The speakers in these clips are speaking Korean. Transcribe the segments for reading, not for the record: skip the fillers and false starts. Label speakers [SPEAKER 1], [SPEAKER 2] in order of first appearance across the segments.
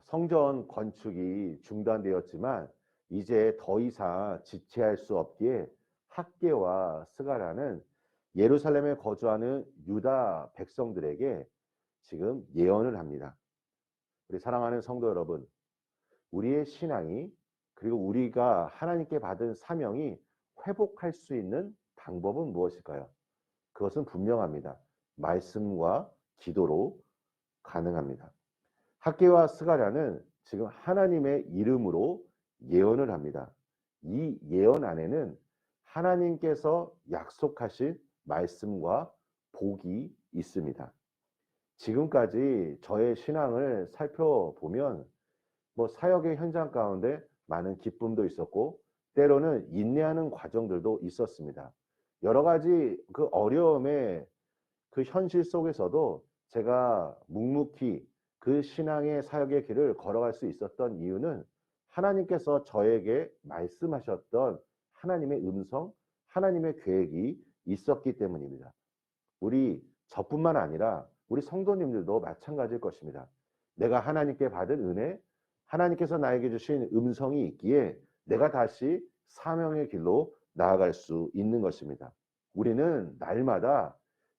[SPEAKER 1] 성전 건축이 중단되었지만 이제 더 이상 지체할 수 없기에 학개와 스가랴는 예루살렘에 거주하는 유다 백성들에게 지금 예언을 합니다. 우리 사랑하는 성도 여러분, 우리의 신앙이 그리고 우리가 하나님께 받은 사명이 회복할 수 있는 방법은 무엇일까요? 그것은 분명합니다. 말씀과 기도로 가능합니다. 학개와 스가랴는 지금 하나님의 이름으로 예언을 합니다. 이 예언 안에는 하나님께서 약속하신 말씀과 복이 있습니다. 지금까지 저의 신앙을 살펴보면 사역의 현장 가운데 많은 기쁨도 있었고 때로는 인내하는 과정들도 있었습니다. 여러 가지 그 어려움의 그 현실 속에서도 제가 묵묵히 그 신앙의 사역의 길을 걸어갈 수 있었던 이유는 하나님께서 저에게 말씀하셨던 하나님의 음성, 하나님의 계획이 있었기 때문입니다. 저뿐만 아니라 우리 성도님들도 마찬가지일 것입니다. 내가 하나님께 받은 은혜, 하나님께서 나에게 주신 음성이 있기에 내가 다시 사명의 길로 나아갈 수 있는 것입니다. 우리는 날마다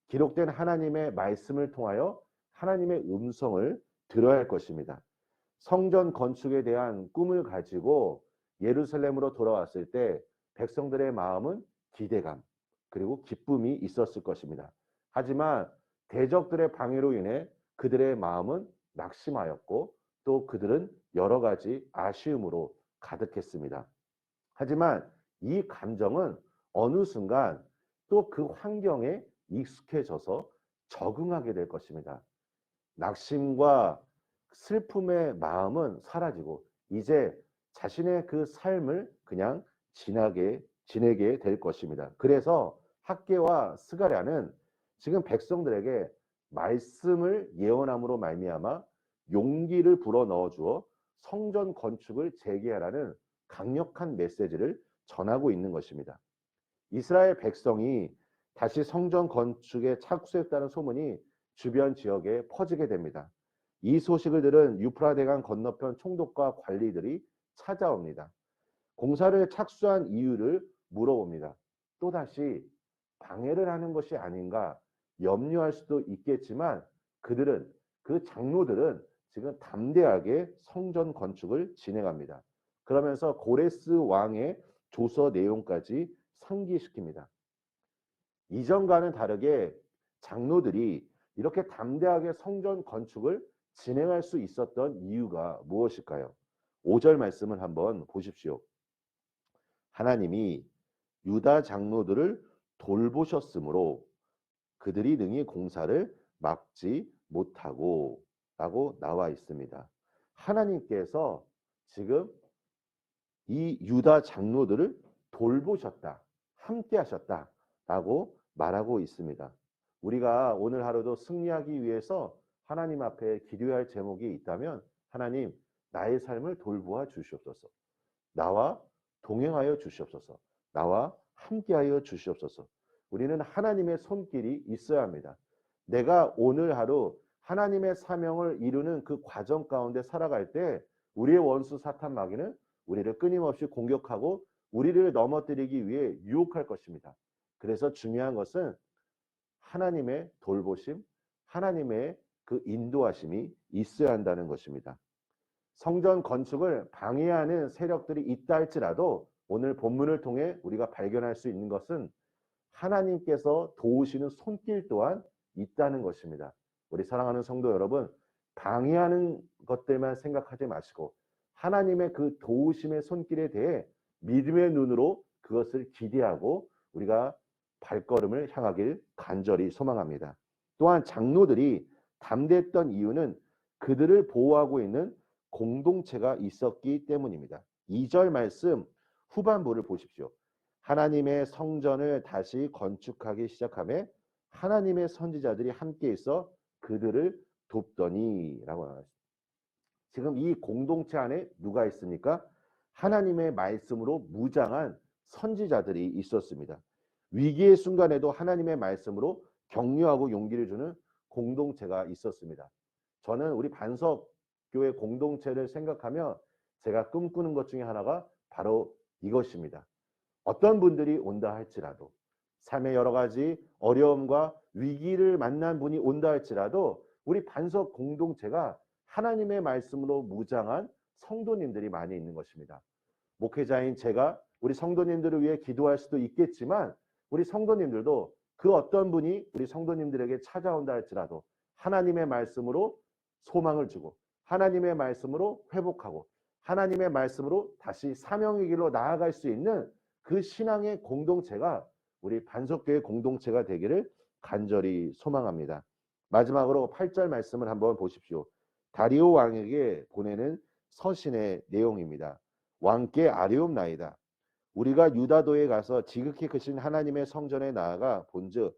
[SPEAKER 1] 기록된 하나님의 말씀을 통하여 하나님의 음성을 들어야 할 것입니다. 성전 건축에 대한 꿈을 가지고 예루살렘으로 돌아왔을 때 백성들의 마음은 기대감 그리고 기쁨이 있었을 것입니다. 하지만 대적들의 방해로 인해 그들의 마음은 낙심하였고 또 그들은 여러 가지 아쉬움으로 가득했습니다. 하지만 이 감정은 어느 순간 또 그 환경에 익숙해져서 적응하게 될 것입니다. 낙심과 슬픔의 마음은 사라지고 이제 자신의 그 삶을 그냥 지내게 될 것입니다. 그래서 학개와 스가랴는 지금 백성들에게 말씀을 예언함으로 말미암아 용기를 불어넣어 주어 성전 건축을 재개하라는 강력한 메시지를 전하고 있는 것입니다. 이스라엘 백성이 다시 성전 건축에 착수했다는 소문이 주변 지역에 퍼지게 됩니다. 이 소식을 들은 유프라데강 건너편 총독과 관리들이 찾아옵니다. 공사를 착수한 이유를 물어봅니다. 또다시 방해를 하는 것이 아닌가 염려할 수도 있겠지만 그 장로들은 지금 담대하게 성전 건축을 진행합니다. 그러면서 고레스 왕의 조서 내용까지 상기시킵니다. 이전과는 다르게 장로들이 이렇게 담대하게 성전 건축을 진행할 수 있었던 이유가 무엇일까요? 5절 말씀을 한번 보십시오. 하나님이 유다 장로들을 돌보셨으므로 그들이 능히 공사를 막지 못하고 라고 나와 있습니다. 하나님께서 지금 이 유다 장로들을 돌보셨다, 함께 하셨다라고 말하고 있습니다. 우리가 오늘 하루도 승리하기 위해서 하나님 앞에 기도해야 할 제목이 있다면 하나님, 나의 삶을 돌보아 주시옵소서. 나와 동행하여 주시옵소서. 나와 함께하여 주시옵소서. 우리는 하나님의 손길이 있어야 합니다. 내가 오늘 하루 하나님의 사명을 이루는 그 과정 가운데 살아갈 때 우리의 원수 사탄 마귀는 우리를 끊임없이 공격하고 우리를 넘어뜨리기 위해 유혹할 것입니다. 그래서 중요한 것은 하나님의 돌보심, 하나님의 그 인도하심이 있어야 한다는 것입니다. 성전 건축을 방해하는 세력들이 있다 할지라도 오늘 본문을 통해 우리가 발견할 수 있는 것은 하나님께서 도우시는 손길 또한 있다는 것입니다. 우리 사랑하는 성도 여러분, 방해하는 것들만 생각하지 마시고 하나님의 그 도우심의 손길에 대해 믿음의 눈으로 그것을 기대하고 우리가 발걸음을 향하길 간절히 소망합니다. 또한 장로들이 담대했던 이유는 그들을 보호하고 있는 공동체가 있었기 때문입니다. 2절 말씀 후반부를 보십시오. 하나님의 성전을 다시 건축하기 시작하며 하나님의 선지자들이 함께 있어 그들을 돕더니 라고 나왔습니다. 지금 이 공동체 안에 누가 있습니까? 하나님의 말씀으로 무장한 선지자들이 있었습니다. 위기의 순간에도 하나님의 말씀으로 격려하고 용기를 주는 공동체가 있었습니다. 저는 우리 반석 반석교회 공동체를 생각하며 제가 꿈꾸는 것 중에 하나가 바로 이것입니다. 어떤 분들이 온다 할지라도, 삶의 여러 가지 어려움과 위기를 만난 분이 온다 할지라도 우리 반석 공동체가 하나님의 말씀으로 무장한 성도님들이 많이 있는 것입니다. 목회자인 제가 우리 성도님들을 위해 기도할 수도 있겠지만 우리 성도님들도 그 어떤 분이 우리 성도님들에게 찾아온다 할지라도 하나님의 말씀으로 소망을 주고 하나님의 말씀으로 회복하고 하나님의 말씀으로 다시 사명의 길로 나아갈 수 있는 그 신앙의 공동체가 우리 반석교회 공동체가 되기를 간절히 소망합니다. 마지막으로 8절 말씀을 한번 보십시오. 다리오 왕에게 보내는 서신의 내용입니다. 왕께 아뢰옵나이다. 우리가 유다도에 가서 지극히 크신 하나님의 성전에 나아가 본즉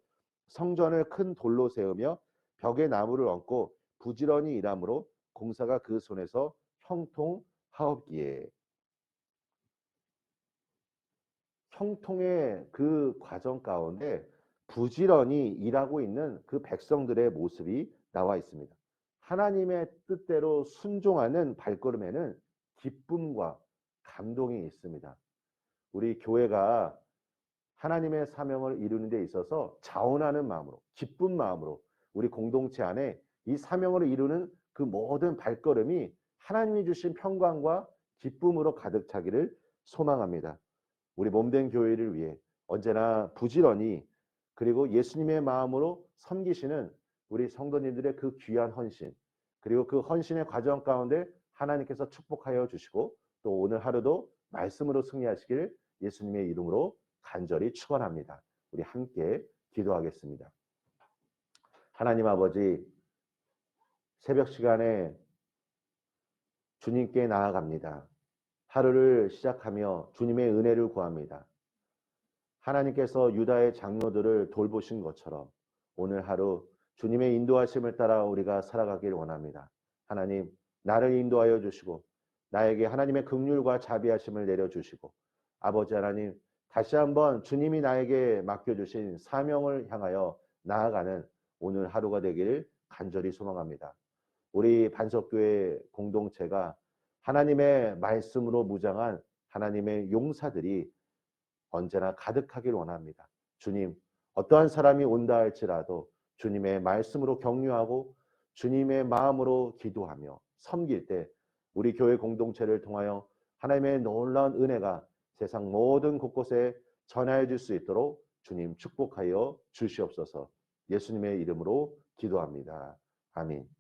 [SPEAKER 1] 성전을 큰 돌로 세우며 벽에 나무를 얹고 부지런히 일함으로 공사가 그 손에서 형통하옵기에. 형통의 그 과정 가운데 부지런히 일하고 있는 그 백성들의 모습이 나와 있습니다. 하나님의 뜻대로 순종하는 발걸음에는 기쁨과 감동이 있습니다. 우리 교회가 하나님의 사명을 이루는 데 있어서 자원하는 마음으로, 기쁜 마음으로 우리 공동체 안에 이 사명을 이루는 그 모든 발걸음이 하나님이 주신 평강과 기쁨으로 가득 차기를 소망합니다. 우리 몸된 교회를 위해 언제나 부지런히 그리고 예수님의 마음으로 섬기시는 우리 성도님들의 그 귀한 헌신, 그리고 그 헌신의 과정 가운데 하나님께서 축복하여 주시고 또 오늘 하루도 말씀으로 승리하시길 예수님의 이름으로 간절히 축원합니다. 우리 함께 기도하겠습니다. 하나님 아버지, 새벽 시간에 주님께 나아갑니다. 하루를 시작하며 주님의 은혜를 구합니다. 하나님께서 유다의 장로들을 돌보신 것처럼 오늘 하루 주님의 인도하심을 따라 우리가 살아가길 원합니다. 하나님, 나를 인도하여 주시고 나에게 하나님의 긍휼과 자비하심을 내려주시고 아버지 하나님, 다시 한번 주님이 나에게 맡겨주신 사명을 향하여 나아가는 오늘 하루가 되기를 간절히 소망합니다. 우리 반석교회 공동체가 하나님의 말씀으로 무장한 하나님의 용사들이 언제나 가득하길 원합니다. 주님, 어떠한 사람이 온다 할지라도 주님의 말씀으로 격려하고 주님의 마음으로 기도하며 섬길 때 우리 교회 공동체를 통하여 하나님의 놀라운 은혜가 세상 모든 곳곳에 전하여 줄 수 있도록 주님 축복하여 주시옵소서. 예수님의 이름으로 기도합니다. 아멘.